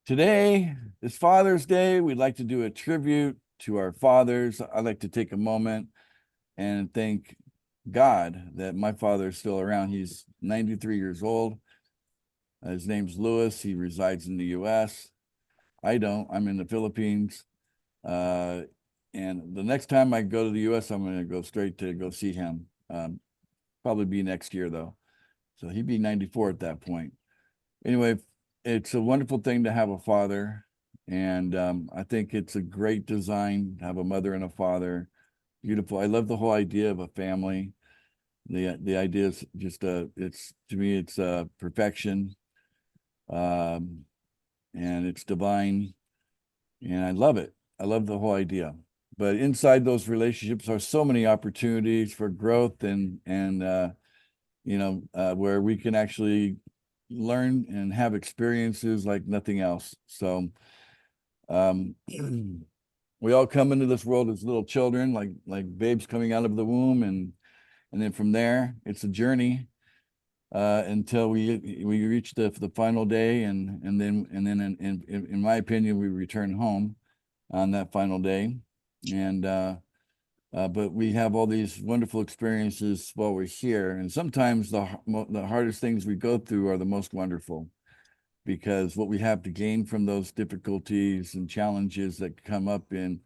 Today is Father's Day. We'd like to do a tribute to our fathers. I'd like to take a moment and thank God that my father is still around. He's 93 years old. His name's Louis. He resides in the US. I don't. I'm in the Philippines. Uh, and the next time I go to the US, I'm going to go straight to go see him. Probably be next year, though. So he'd be 94 at that point. Anyway, it's a wonderful thing to have a father. And I think it's a great design to have a mother and a father. Beautiful. I love the whole idea of a family. The idea is just it's to me it's perfection, um, and it's divine, and I love it. I love the whole idea. But inside those relationships are so many opportunities for growth and where we can actually learn and have experiences like nothing else. So um, we all come into this world as little children, like babes coming out of the womb, and then from there it's a journey until we reach the final day, and then in my opinion we return home on that final day, and but we have all these wonderful experiences while we're here, and sometimes the hardest things we go through are the most wonderful, because what we have to gain from those difficulties and challenges that come up in,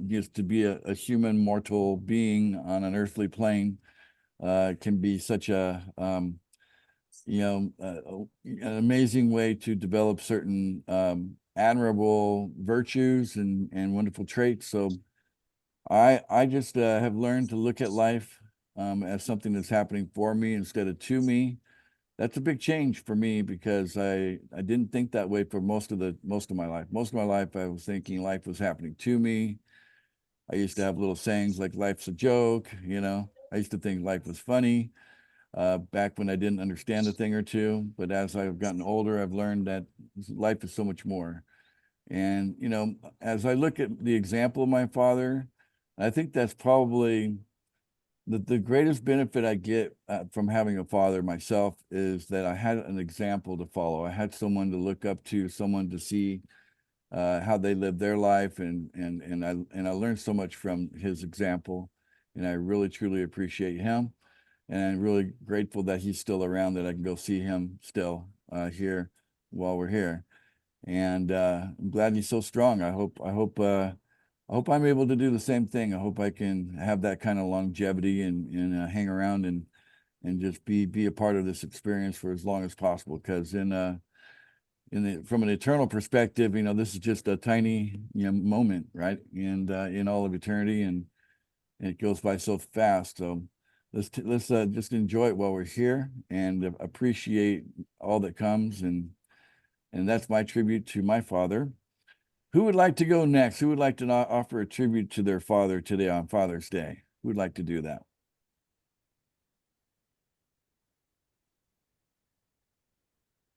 just to be a human mortal being on an earthly plane, can be such an amazing way to develop certain admirable virtues and wonderful traits. So I just have learned to look at life as something that's happening for me instead of to me. That's a big change for me, because I didn't think that way for most of my life. Most of my life I was thinking life was happening to me. I used to have little sayings like life's a joke. I used to think life was funny back when I didn't understand a thing or two. But as I've gotten older, I've learned that life is so much more. And, as I look at the example of my father, I think that's probably the greatest benefit I get from having a father myself, is that I had an example to follow. I had someone to look up to, someone to see how they lived their life, and I learned so much from his example, and I really truly appreciate him, and I'm really grateful that he's still around, that I can go see him still here while we're here, and I'm glad he's so strong. I hope I'm able to do the same thing. I hope I can have that kind of longevity and hang around and just be a part of this experience for as long as possible, because from an eternal perspective, this is just a tiny, moment, right? And in all of eternity, and it goes by so fast. So let's just enjoy it while we're here, and appreciate all that comes. And that's my tribute to my father. Who would like to go next? Who would like to offer a tribute to their father today on Father's Day? Who would like to do that?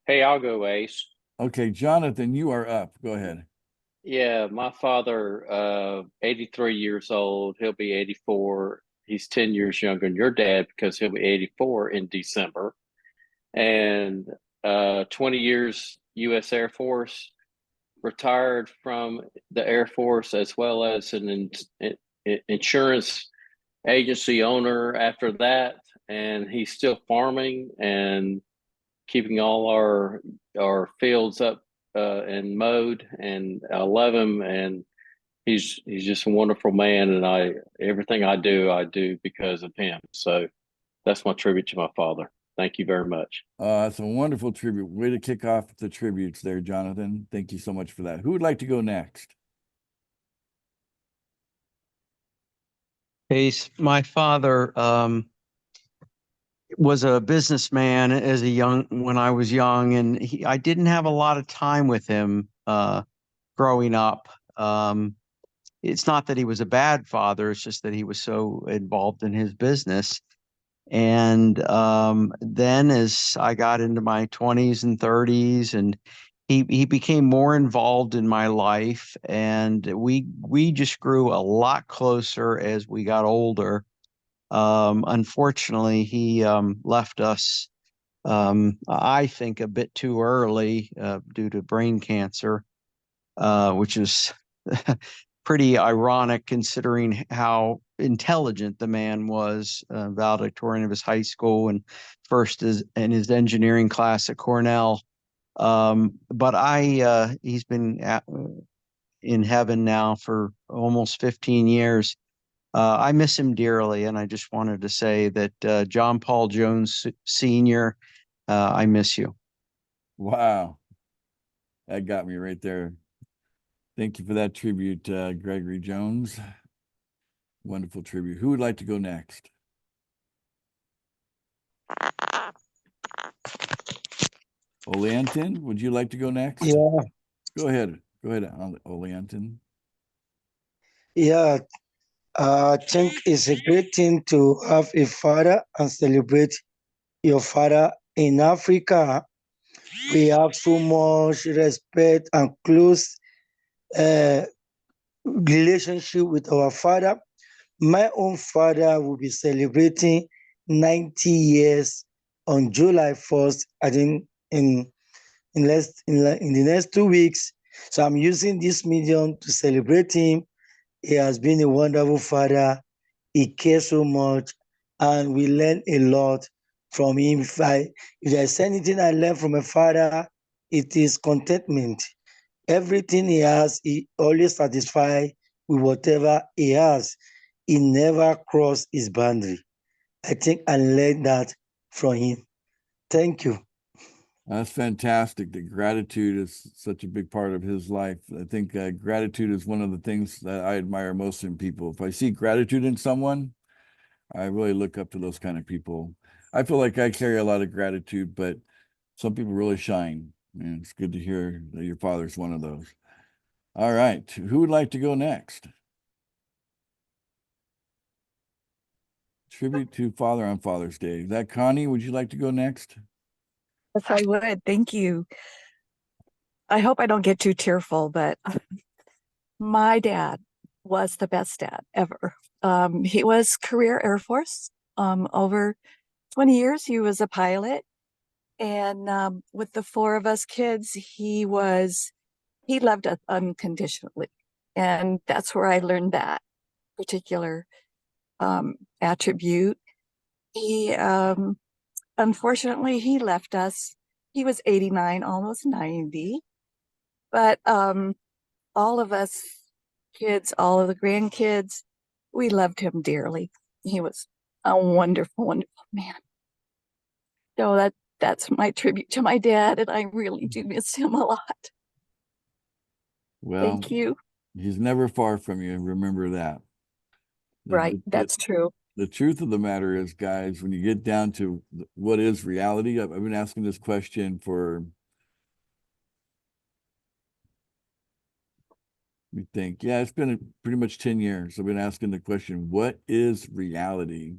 Hey, I'll go, Ace. Okay, Jonathan, you are up. Go ahead. Yeah, my father, 83 years old. He'll be 84. He's 10 years younger than your dad because he'll be 84 in December. And 20 years U.S. Air Force, retired from the Air Force as well as an insurance agency owner after that. And he's still farming and keeping all our fields up and mowed, and I love him, and he's just a wonderful man, and I everything I do because of him. So that's my tribute to my father. Thank you very much. It's a wonderful tribute. Way to kick off the tributes there, Jonathan. Thank you so much for that. Who would like to go next? Case. My father was a businessman when I was young, and I didn't have a lot of time with him growing up. It's not that he was a bad father; it's just that he was so involved in his business. And then, as I got into my 20s and 30s, and he became more involved in my life, and we just grew a lot closer as we got older. Unfortunately, he left us I think a bit too early due to brain cancer, which is pretty ironic considering how intelligent the man was, valedictorian of his high school and first in his engineering class at Cornell. But he's been in heaven now for almost 15 years. I miss him dearly, and I just wanted to say that John Paul Jones Sr., I miss you. Wow. That got me right there. Thank you for that tribute, Gregory Jones. Wonderful tribute. Who would like to go next? Oleanton, would you like to go next? Yeah, Go ahead. Go ahead, Oleanton. yeah. I think it's a great thing to have a father and celebrate your father. In Africa, we have so much respect and close uh, relationship with our father. My own father will be celebrating 90 years on July 1st, I think in the next 2 weeks. So I'm using this medium to celebrate him. He has been a wonderful father. He cares so much, and we learn a lot from him. If there's anything I learned from a father, it is contentment. Everything he has, he always satisfied with whatever he has. He never crossed his boundary. I think I learned that from him. Thank you. That's fantastic. That gratitude is such a big part of his life. I think gratitude is one of the things that I admire most in people. If I see gratitude in someone, I really look up to those kind of people. I feel like I carry a lot of gratitude, but some people really shine. And it's good to hear that your father's one of those. All right. Who would like to go next? Tribute to Father on Father's Day. Is that Connie? Would you like to go next? Yes, I would. Thank you. I hope I don't get too tearful, but my dad was the best dad ever. He was career Air Force. Over 20 years, he was a pilot. And with the four of us kids, he loved us unconditionally. And that's where I learned that particular attribute. He, unfortunately, he left us. He was 89, almost 90. But all of us kids, all of the grandkids, we loved him dearly. He was a wonderful, wonderful man. So that's my tribute to my dad, and I really do miss him a lot. Well, Thank you. he's never far from you. Remember that. Right, that's true. The truth of the matter is, guys, when you get down to what is reality, I've been asking this question for, we think, yeah, it's been pretty much 10 years. I've been asking the question, what is reality?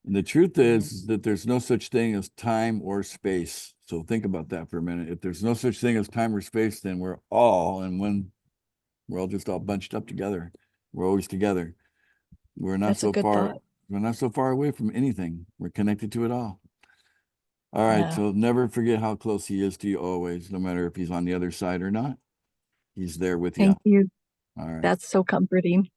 And the truth is that there's no such thing as time or space. So think about that for a minute. If there's no such thing as time or space, then we're all just all bunched up together. We're always together. We're not That's a so good far. thought. We're not so far away from anything. We're connected to it all. All right. Yeah. So never forget how close he is to you always, no matter if he's on the other side or not. He's there with you. Thank you. All right. That's so comforting.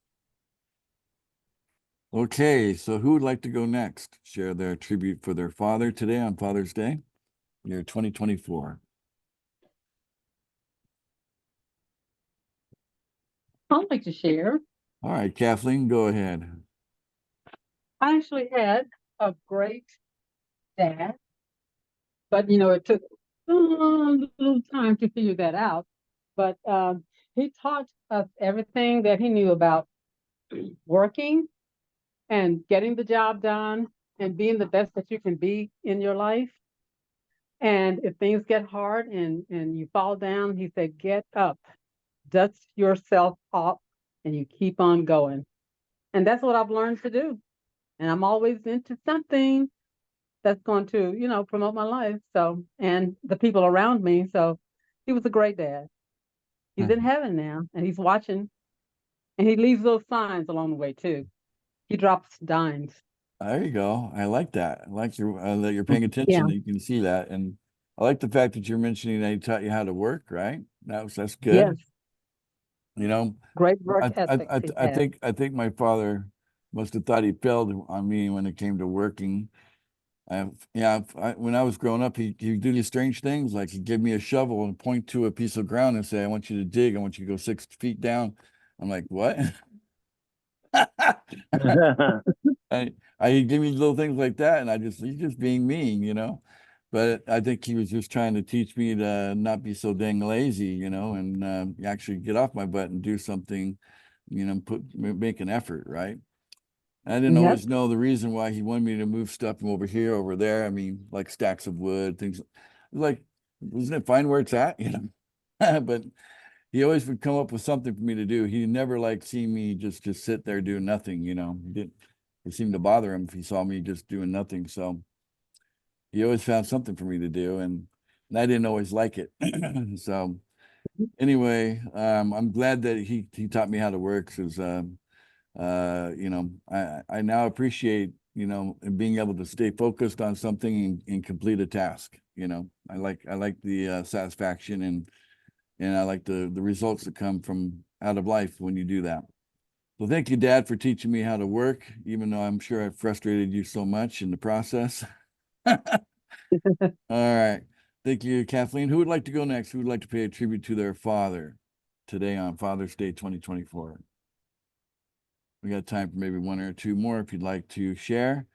Okay. So who would like to go next? Share their tribute for their father today on Father's Day, year 2024. I'd like to share. All right, Kathleen, go ahead. I actually had a great dad, but it took a little time to figure that out. But he taught us everything that he knew about working and getting the job done and being the best that you can be in your life. And if things get hard and you fall down, he said, get up, dust yourself off, and you keep on going. And that's what I've learned to do. And I'm always into something that's going to, promote my life. So, and the people around me. So he was a great dad. He's in heaven now and he's watching, and he leaves those signs along the way too. He drops dimes. There you go. I like that. I like your that you're paying Yeah. attention, that you can see that. And I like the fact that you're mentioning that he taught you how to work, right? That's Yes, good. You know, great work ethics he had. I think my father must have thought he failed on me when it came to working. When I was growing up, he'd do these strange things, like he'd give me a shovel and point to a piece of ground and say, "I want you to dig. I want you to go 6 feet down." I'm like, "What?" He'd give me little things like that, and he's just being mean, you know. But I think he was just trying to teach me to not be so dang lazy, you know, and actually get off my butt and do something, you know, make an effort, right? I didn't Yep. always know the reason why he wanted me to move stuff from over here, over there. I mean, like stacks of wood, things like, isn't it fine where it's at, you know? But he always would come up with something for me to do. He never liked seeing me just sit there doing nothing, you know. It seemed to bother him if he saw me just doing nothing. So he always found something for me to do, and I didn't always like it. So anyway, I'm glad that he taught me how to work, because you know, I now appreciate, you know, being able to stay focused on something and complete a task. You know, I like the satisfaction, and I like the results that come from out of life when you do that. So thank you, Dad, for teaching me how to work, even though I'm sure I frustrated you so much in the process. All right. Thank you, Kathleen. Who would like to go next? Who would like to pay a tribute to their father today on Father's Day 2024? We got time for maybe one or two more if you'd like to share.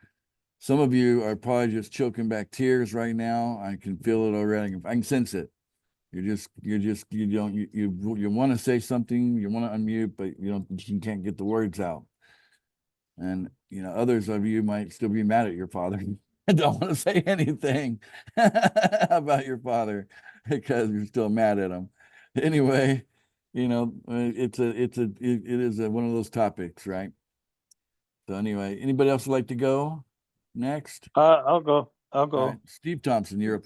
Some of you are probably just choking back tears right now. I can feel it already. I can sense it. You want to say something, you want to unmute, but you can't get the words out. And others of you might still be mad at your father and don't want to say anything about your father because you're still mad at him. Anyway, it is one of those topics, right? So anyway, anybody else would like to go next? I'll go. I'll All go. right, Steve Thompson, you're up.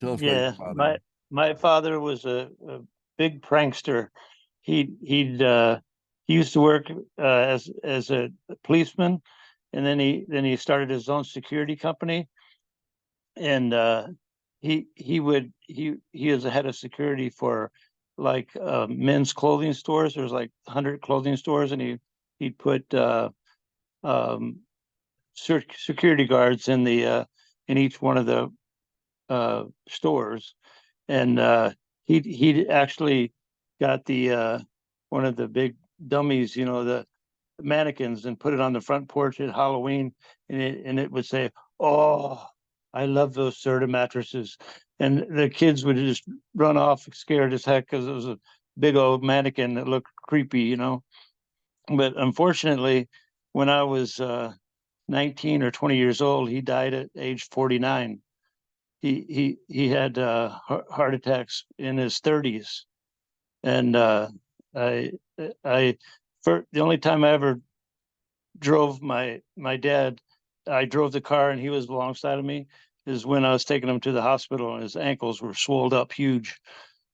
Tell us about Yeah, your father. my father was a big prankster. He used to work as a policeman, and then he started his own security company, and he was the head of security for like men's clothing stores. There's like 100 clothing stores, and he'd put um security guards in each one of the stores, and he actually got the one of the big dummies, the mannequins, and put it on the front porch at Halloween, and it would say, "Oh, I love those Serta mattresses," and the kids would just run off scared as heck because it was a big old mannequin that looked creepy. But unfortunately, when I was 19 or 20 years old, he died at age 49. He had heart attacks in his 30s, and I I for the only time I ever drove my dad, I drove the car and he was alongside of me, is when I was taking him to the hospital and his ankles were swelled up huge,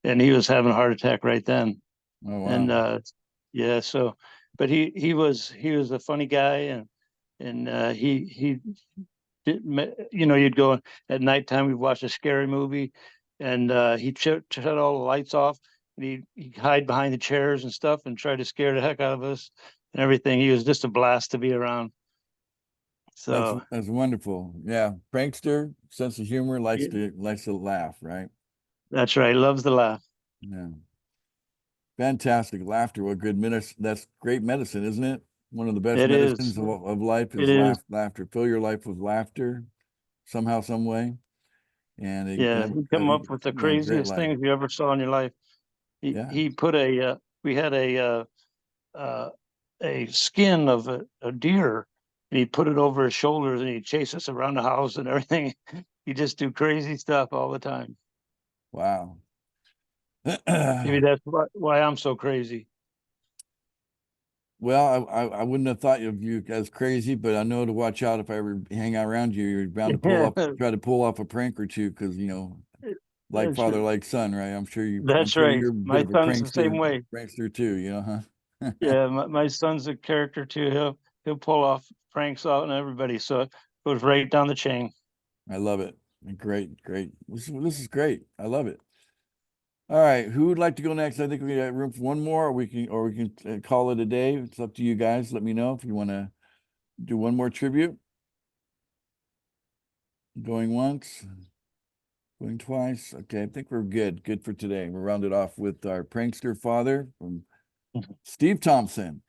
and he was having a heart attack right then. Oh, wow. And yeah, so but he was a funny guy, and he you'd go at nighttime, we'd watch a scary movie, and he'd shut all the lights off, and he'd hide behind the chairs and stuff and try to scare the heck out of us and everything. He was just a blast to be around. So That's wonderful. Yeah, prankster, sense of humor, likes Yeah. to laugh, right? That's right. Loves to laugh. Yeah. Fantastic. Laughter. What good medicine. That's great medicine, isn't it? One of the best It is. medicines of life It is is. laughter. Fill your life with laughter somehow, some way. And Yeah. He come up with the a great craziest life. things you ever saw in your life. Yeah. He put we had a skin of a deer, and he put it over his shoulders, and he'd chase us around the house and everything. He just do crazy stuff all the time. Wow. Maybe that's why I'm so crazy. Well, I wouldn't have thought of you as crazy, but I know to watch out if I ever hang out around you. You're bound to try to pull off a prank or two, because like That's father, right. like son, right? I'm sure That's right. you're a bit My of a son's the same way. prankster too, huh? Yeah, my son's a character too. he'll pull off pranks on everybody. So it goes right down the chain. I love it. Great, great. This is great. I love it. All right, who would like to go next? I think we got room for one more, or we can call it a day. It's up to you guys. Let me know if you want to do one more tribute. Going once, going twice. Okay, I think we're good. Good for today. We'll round it off with our prankster father from Steve Thompson.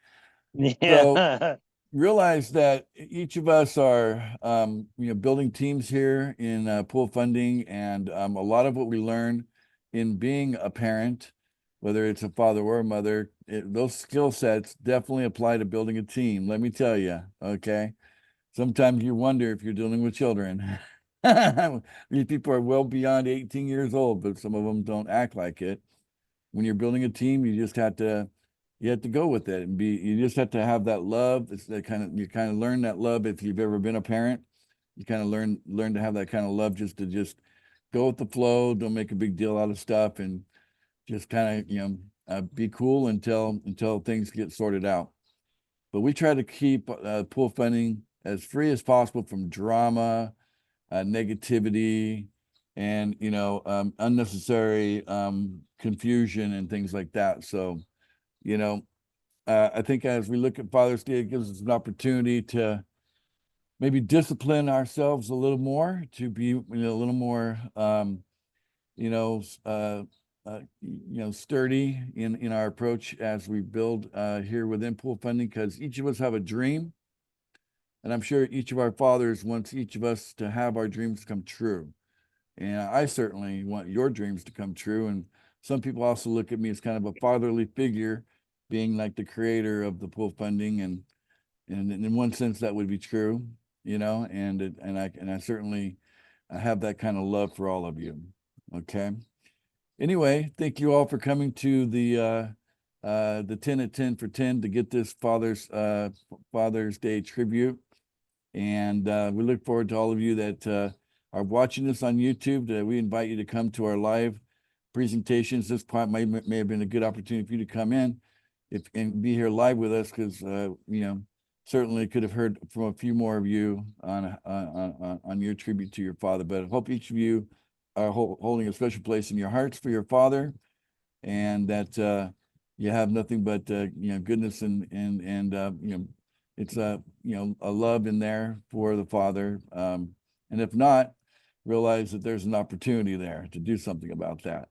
Yeah. Realize that each of us are building teams here in pool funding, and a lot of what we learn in being a parent, whether it's a father or a mother, those skill sets definitely apply to building a team. Let me tell you, okay? Sometimes you wonder if you're dealing with children. These people are well beyond 18 years old, but some of them don't act like it. When you're building a team, you just have to go with it and you just have to have that love. It's that you kind of learn that love. If you've ever been a parent, you kind of learn to have that kind of love, just to go with the flow. Don't make a big deal out of stuff, and just kind of be cool until things get sorted out. But we try to keep pool funding as free as possible from drama, negativity, and unnecessary confusion and things like that. So I think as we look at Father's Day, it gives us an opportunity to maybe discipline ourselves a little more, to be a little more sturdy in our approach as we build here within pool funding, because each of us have a dream, and I'm sure each of our fathers wants each of us to have our dreams come true. And I certainly want your dreams to come true. And some people also look at me as kind of a fatherly figure, being like the creator of the pool funding, and in one sense that would be true, and I certainly have that kind of love for all of you. Okay. Anyway, thank you all for coming to the 10 at 10 for 10 to get this Father's Day tribute. And we look forward to all of you that are watching this on YouTube. We invite you to come to our live presentations. This may have been a good opportunity for you to come in and be here live with us, because certainly could have heard from a few more of you on your tribute to your father. But I hope each of you are holding a special place in your hearts for your father, and that you have nothing but goodness and it's a love in there for the father. And if not, realize that there's an opportunity there to do something about that.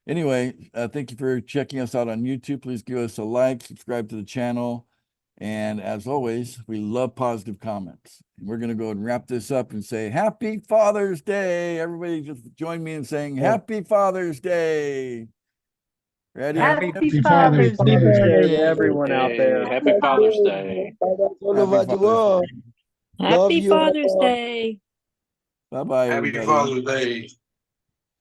Anyway, thank you for checking us out on YouTube. Please give us a like, subscribe to the channel. And as always, we love positive comments. And we're going to go and wrap this up and say, Happy Father's Day. Everybody just join me in saying, Happy Father's Day. Ready? Happy Father's Father's Day Day. to everyone out there. Happy Father's Day. All Happy over the Father's world. Day. Love Happy you Father's all. Day. Bye-bye, Happy everybody. Father's Day.